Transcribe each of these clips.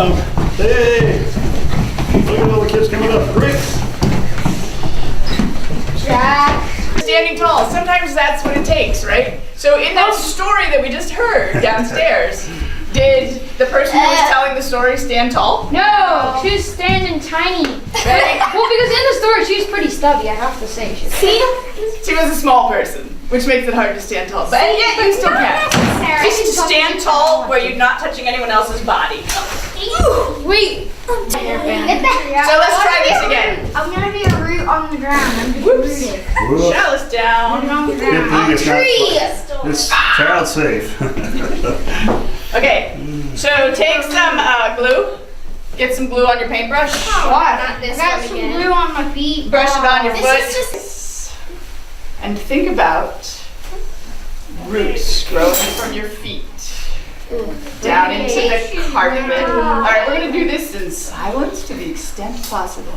around. Hey! Look at all the kids coming up. Great! Jack. Standing tall, sometimes that's what it takes, right? So in that story that we just heard downstairs, did the person who was telling the story stand tall? No, she was standing tiny. Right? Well, because in the story she was pretty stubby, I have to say. See? She was a small person, which makes it hard to stand tall. But yet you still can. You can stand tall where you're not touching anyone else's body. Wait. So let's try this again. I'm gonna be a root on the ground. I'm just rooted. Whoop. Chalice down. On the Good ground. thing it's not. It's child safe. Okay, so take some glue. Get some glue on your paintbrush. I got some glue on my feet. Brush it on your This foot. And think about roots growing from your feet down into the carpet. All right, we're gonna do this in silence to the extent possible.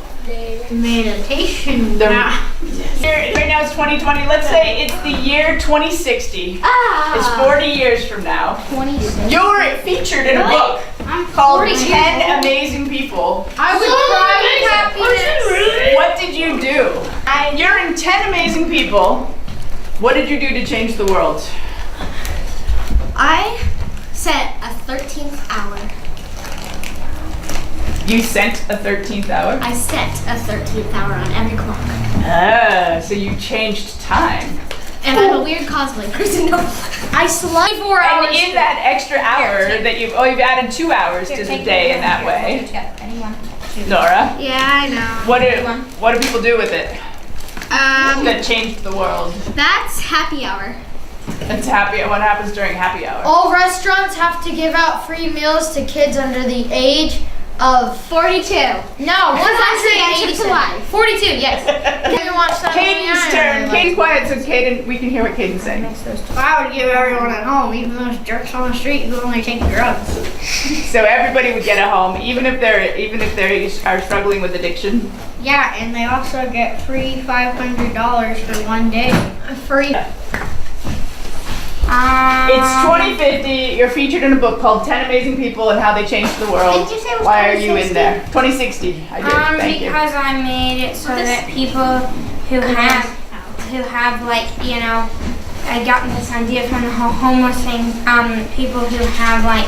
meditation. Right now it's 2020. Let's say it's the year 2060. It's 40 years from now. 26. You're featured in a book called 10 Amazing People. I would cry with happiness. What did you do? You're in 10 Amazing People. What did you do to change the world? I set a 13th hour. You sent a 13th hour? I set a 13th hour on every clock. Ah, so you changed time. And I'm a weird cosplay person. No, I slept 4 hours. And in that extra hour that you've added 2 hours to the day in that way. Nora, Yeah, I know. what do people do with it that changed the world? That's happy hour. It's happy. What happens during happy hour? All restaurants have to give out free meals to kids under the age of 42. no, 182. 42, yes. Can you watch that? Caden's turn. Caden's quiet so Caden, we can hear what Caden's saying. I would give everyone at home, even those jerks on the street who only take drugs. So everybody would get a home, even if they are struggling with addiction. Yeah, and they also get free $500 for one day. Free. It's 2050. You're featured in a book called 10 Amazing People and How They Changed the World. Did you say it was Why are you in 2060? there? 2060. I did. Thank you. Because I made it so that people who have like, you know, I got this idea from the whole homeless thing. People who have like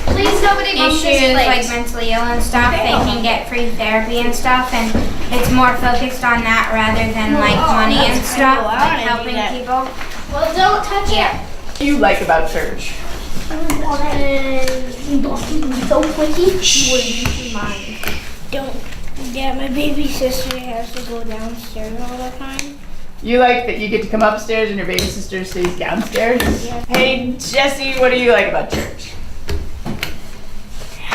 Please, nobody bump this issues plate. like mentally ill and stuff, they can get free therapy and stuff, and it's more focused on that rather than like money and stuff, cool. I like wanna helping do that. people. Well, don't touch it. What do you like about church? So quicky. Don't. Yeah, my baby sister has to go downstairs all the time. You like that you get to come upstairs and your baby sister stays downstairs? Hey, Jesse, what do you like about church?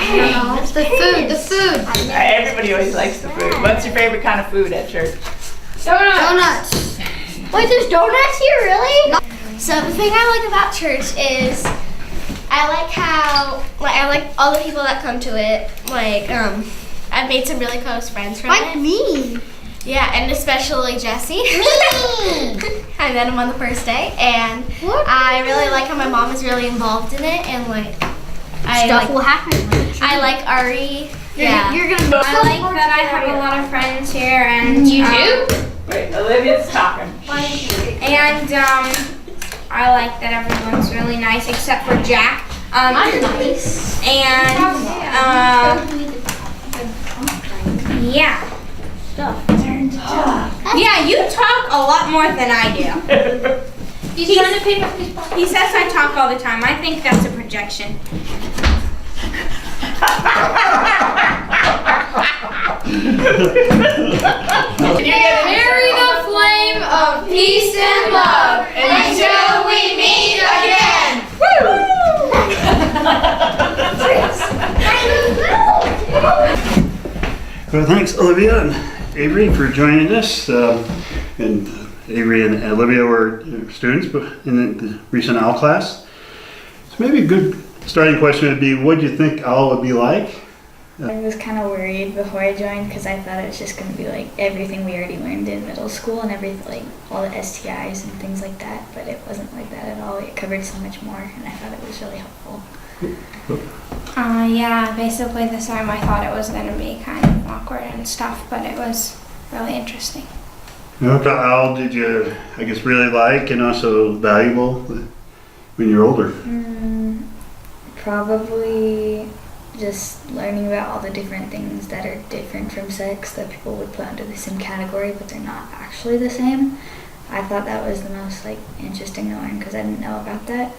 It's the food, the food. Everybody always likes the food. What's your favorite kind of food at church? Donuts. Wait, there's donuts here, really? So the thing I like about church is I like how I like all the people that come to it. I've made some really close friends from it. me. Yeah, and especially Jesse. I met him on the first day, and I really like how my mom is really involved in it, and Stuff will happen. I like Ari. Yeah. You're gonna. I like that I have a lot of friends here, and You do? Wait, Olivia's talking. And I like that everyone's really nice except for Jack. I'm nice. And yeah. Yeah, you talk a lot more than I do. He says I talk all the time. I think that's a projection. Carry the flame of peace and love until we meet again. Well, thanks, Olivia and Avery, for joining us. And Avery and Olivia were students in the recent OWL class. So maybe a good starting question would be, what do you think OWL would be like? I was kind of worried before I joined because I thought it was just going to be like everything we already learned in middle school and everything, like all the STIs and things like that, but it wasn't like that at all. It covered so much more and I thought it was really helpful. Yeah, basically the same. I thought it was going to be kind of awkward and stuff, but it was really interesting. How did you, I guess, really like and also valuable when you're older? Probably just learning about all the different things that are different from sex that people would put under the same category, but they're not actually the same. I thought that was the most like interesting to learn because I didn't know about that.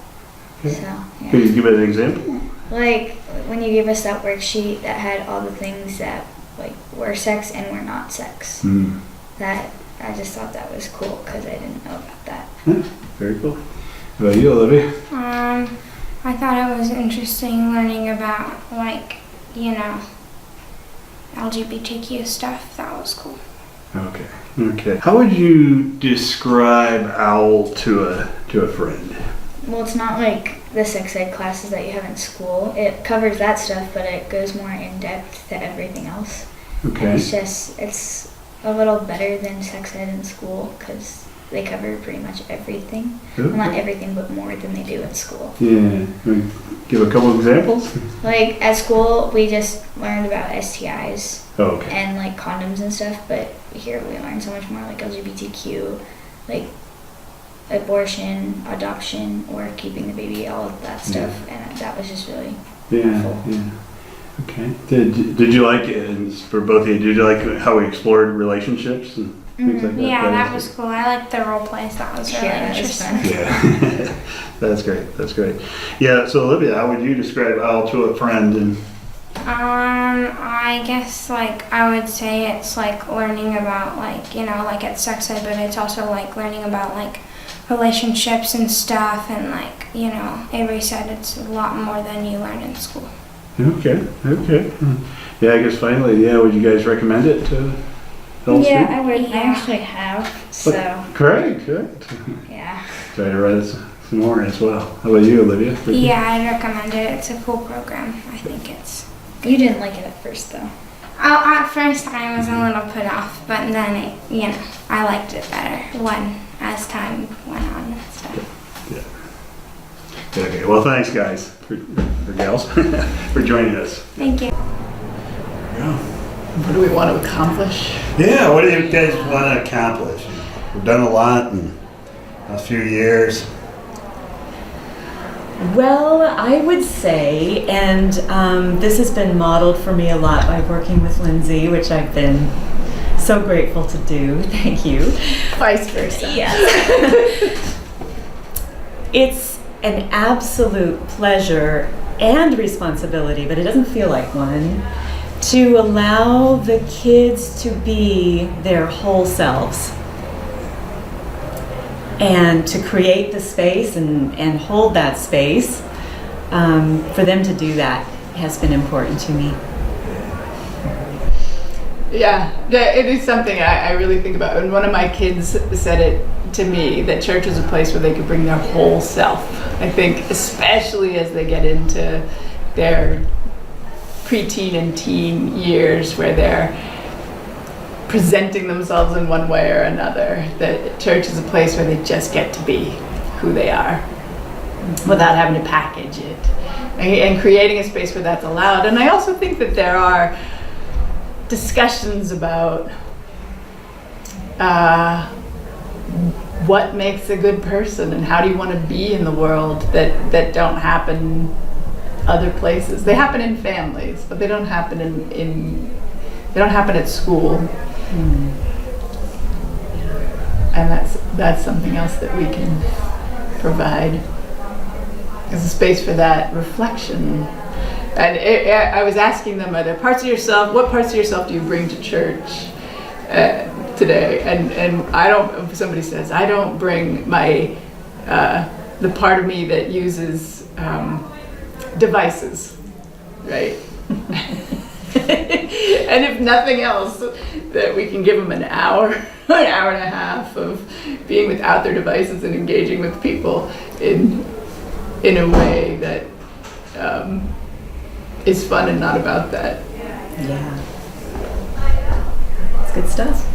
So yeah. Could you give an example? Like when you gave us that worksheet that had all the things that like were sex and were not sex. That I just thought that was cool because I didn't know about that. Yeah, very cool. How about you, Olivia? I thought it was interesting learning about LGBTQ stuff. That was cool. Okay. How would you describe OWL to a friend? Well, it's not like the sex ed classes that you have in school. It covers that stuff, but it goes more in depth to everything else. Okay. And it's a little better than sex ed in school because they cover pretty much everything. Well, not everything, but more than they do in school. Yeah. Give a couple examples? Like at school, we just learned about STIs Okay. and like condoms and stuff, but here we learn so much more like LGBTQ, like abortion, adoption, or keeping the baby, all of that stuff, and that was just really helpful. Yeah. Okay. Did you like it, and for both of you? Did you like how we explored relationships and things like that? Yeah, that was cool. I liked the role plays. That was really Yeah, that was interesting. fun. Yeah. That's great. Yeah. So Olivia, how would you describe OWL to a friend? And I guess I would say it's learning about like at sex ed, but it's also learning about relationships and stuff, and Avery said it's a lot more than you learn in school. Okay. Yeah, I guess finally, would you guys recommend it to adults? Yeah, I would. I Yeah. actually have. So Great. yeah. Try to write it some more as well. How about you, Olivia? Yeah, I'd recommend it. It's a cool program. I think it's. You didn't like it at first though. Oh, at first I was a little put off, but then I liked it better as time went on and stuff. Okay. Well, thanks, guys, for gals, for joining us. Thank you. What do we want to accomplish? Yeah. What do you guys want to accomplish? We've done a lot in a few years. Well, I would say, and this has been modeled for me a lot by working with Lindsay, which I've been so grateful to do. Thank you. Vice versa. Yes. It's an absolute pleasure and responsibility, but it doesn't feel like one, to allow the kids to be their whole selves. And to create the space and hold that space, for them to do that has been important to me. Yeah, it is something I really think about. And one of my kids said it to me, that church is a place where they could bring their whole self. I think especially as they get into their preteen and teen years where they're presenting themselves in one way or another, that church is a place where they just get to be who they are without having to package it, and creating a space where that's allowed. And I also think that there are discussions about what makes a good person and how do you want to be in the world that don't happen other places. They happen in families, but they don't happen they don't happen at school. And that's something else that we can provide as a space for that reflection. And I was asking them, are there parts of yourself, what parts of yourself do you bring to church today? And I don't, somebody says, I don't bring my, the part of me that uses devices, right? And if nothing else, that we can give them an hour and a half of being without their devices and engaging with people in a way that is fun and not about that. Yeah. It's good stuff.